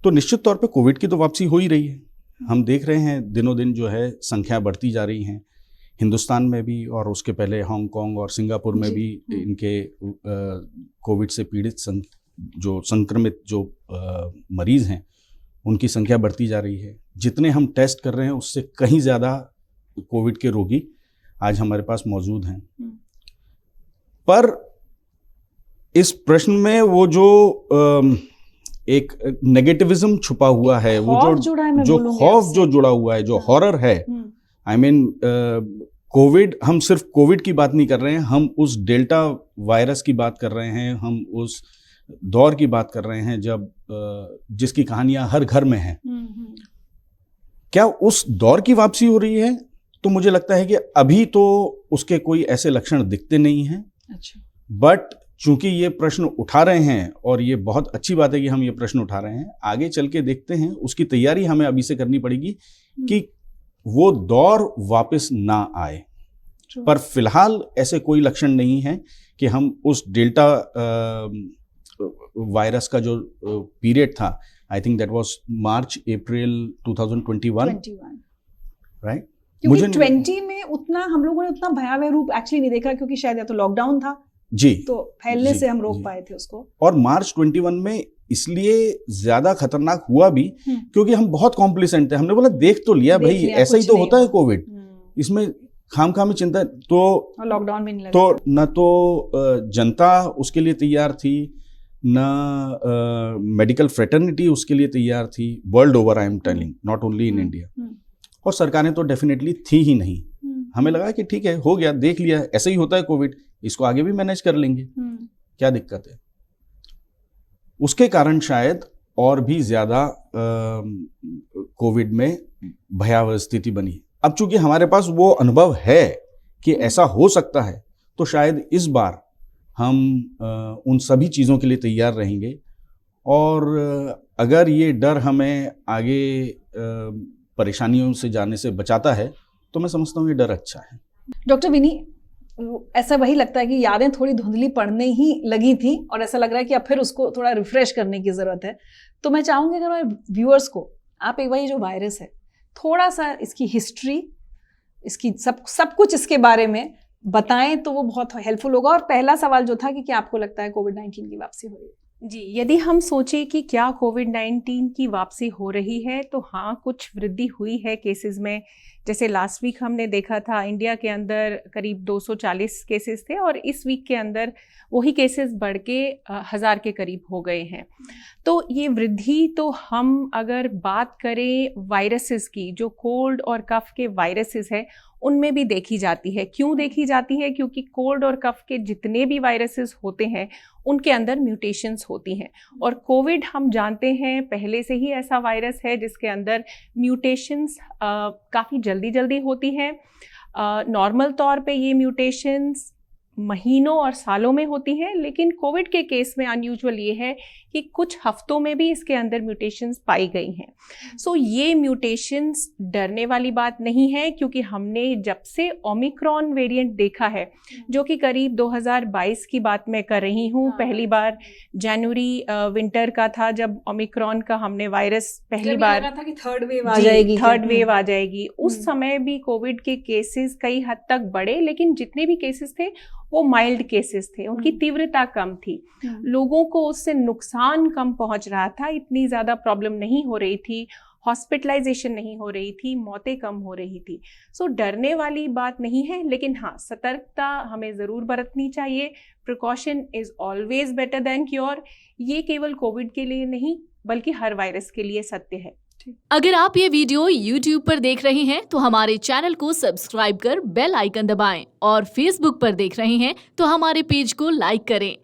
तो निश्चित तौर पे कोविड की तो वापसी हो ही रही है। हम देख रहे हैं दिनों दिन जो है संख्या बढ़ती जा रही हैं, हिंदुस्तान में भी और उसके पहले हांगकांग और सिंगापुर में भी इनके कोविड से पीड़ित जो संक्रमित जो मरीज़ हैं उनकी संख्या बढ़ती जा रही है। जितने हम टेस्ट कर रहे हैं उससे कहीं ज़्यादा कोविड के रोगी आज हमारे पास मौजूद हैं। पर इस प्रश्न में वो जो एक नेगेटिविज्म छुपा हुआ है, वो जो खौफ जो जुड़ा हुआ है, जो हॉरर है, आई मीन कोविड, हम सिर्फ कोविड की बात नहीं कर रहे हैं, हम उस डेल्टा वायरस की बात कर रहे हैं, हम उस दौर की बात कर रहे हैं जब जिसकी कहानियां हर घर में हैं। क्या उस दौर की वापसी हो रही है? तो मुझे लगता है कि अभी तो उसके कोई ऐसे लक्षण दिखते नहीं हैं। अच्छा। बट चूंकि ये प्रश्न उठा रहे हैं और ये बहुत अच्छी बात है कि हम ये प्रश्न उठा रहे हैं, आगे चल के देखते हैं, उसकी तैयारी हमें अभी से करनी पड़ेगी कि वो दौर वापस ना आए। पर फिलहाल ऐसे कोई लक्षण नहीं है कि हम उस डेल्टा वायरस का जो पीरियड था, I think that was March April 2021, right? मुझे 20 में उतना हम लोगों ने उतना भयावह रूप एक्चुअली नहीं देखा, क्योंकि शायद या तो लॉकडाउन था जी, तो फैलने से हम रोक पाए थे उसको। और मार्च 21 में इसलिए ज्यादा खतरनाक हुआ भी क्योंकि हम बहुत कॉम्प्लिसेंट थे। हमने बोला देख तो लिया भाई, ऐसा ही तो होता है कोविड, इसमें खामखा में चिंता। तो लॉकडाउन भी नहीं लगा, तो न तो जनता उसके लिए तैयार थी, न मेडिकल फ्रेटर्निटी उसके लिए तैयार थी, world over I am telling, not only in India. और सरकारें तो डेफिनेटली थी ही नहीं। हमें लगा कि ठीक है, हो गया, देख लिया, ऐसे ही होता है कोविड, इसको आगे भी मैनेज कर लेंगे, क्या दिक्कत है। उसके कारण शायद और भी ज्यादा कोविड में भयावह स्थिति बनी। अब चूंकि हमारे पास वो अनुभव है कि ऐसा हो सकता है, तो शायद इस बार हम उन सभी चीज़ों के लिए तैयार रहेंगे। और अगर ये डर हमें आगे परेशानियों से जाने से बचाता है तो मैं समझता हूँ ये डर अच्छा है। डॉक्टर विनी, ऐसा वही लगता है कि यादें थोड़ी धुंधली पड़ने ही लगी थी और ऐसा लग रहा है कि अब फिर उसको थोड़ा रिफ्रेश करने की ज़रूरत है। तो मैं चाहूँगी अगर व्यूअर्स को आप एक बार ये जो वायरस है, थोड़ा सा इसकी हिस्ट्री, इसकी सब कुछ इसके बारे में बताएं तो वो बहुत हेल्पफुल होगा। और पहला सवाल जो था कि क्या आपको लगता है कोविड-19 की वापसी हो रही है? जी, यदि हम सोचें कि क्या कोविड-19 की वापसी हो रही है, तो हाँ, कुछ वृद्धि हुई है केसेस में। जैसे लास्ट वीक हमने देखा था इंडिया के अंदर करीब 240 केसेस थे और इस वीक के अंदर वही केसेस बढ़ के 1000 के करीब हो गए हैं। तो ये वृद्धि, तो हम अगर बात करें वायरसेस की, जो कोल्ड और कफ के वायरसेस है, उनमें भी देखी जाती है। क्यों देखी जाती है? क्योंकि कोल्ड और कफ के जितने भी वायरसेस होते हैं उनके अंदर म्यूटेशंस होती हैं, और कोविड हम जानते हैं पहले से ही ऐसा वायरस है जिसके अंदर म्यूटेशंस काफ़ी जल्दी होती हैं। नॉर्मल तौर पे ये म्यूटेशंस महीनों और सालों में होती हैं, लेकिन कोविड के केस में अनयूजुअल ये है कि कुछ हफ्तों में भी इसके अंदर म्यूटेशंस पाई गई हैं। सो ये म्यूटेशंस डरने वाली बात नहीं है, क्योंकि हमने जब से ओमिक्रॉन वेरिएंट देखा है, जो कि करीब 2022 की बात मैं कर रही हूँ, पहली बार जनवरी विंटर का था जब ओमिक्रॉन का हमने वायरस पहली बार था कि थर्ड वेव आ जाएगी। उस समय भी कोविड के केसेस कई हद तक बढ़े, लेकिन जितने भी केसेस थे वो माइल्ड केसेस थे, उनकी तीव्रता कम थी, लोगों को उससे नुकसान कम पहुंच रहा था, इतनी ज़्यादा प्रॉब्लम नहीं हो रही थी, हॉस्पिटलाइजेशन नहीं हो रही थी, मौतें कम हो रही थी। सो डरने वाली बात नहीं है, लेकिन हाँ, सतर्कता हमें ज़रूर बरतनी चाहिए। Precaution is always better than cure. ये केवल कोविड के लिए नहीं बल्कि हर वायरस के लिए सत्य है। अगर आप ये वीडियो YouTube पर देख रहे हैं तो हमारे चैनल को सब्सक्राइब कर बेल आइकन दबाएं, और Facebook पर देख रहे हैं तो हमारे पेज को लाइक करें।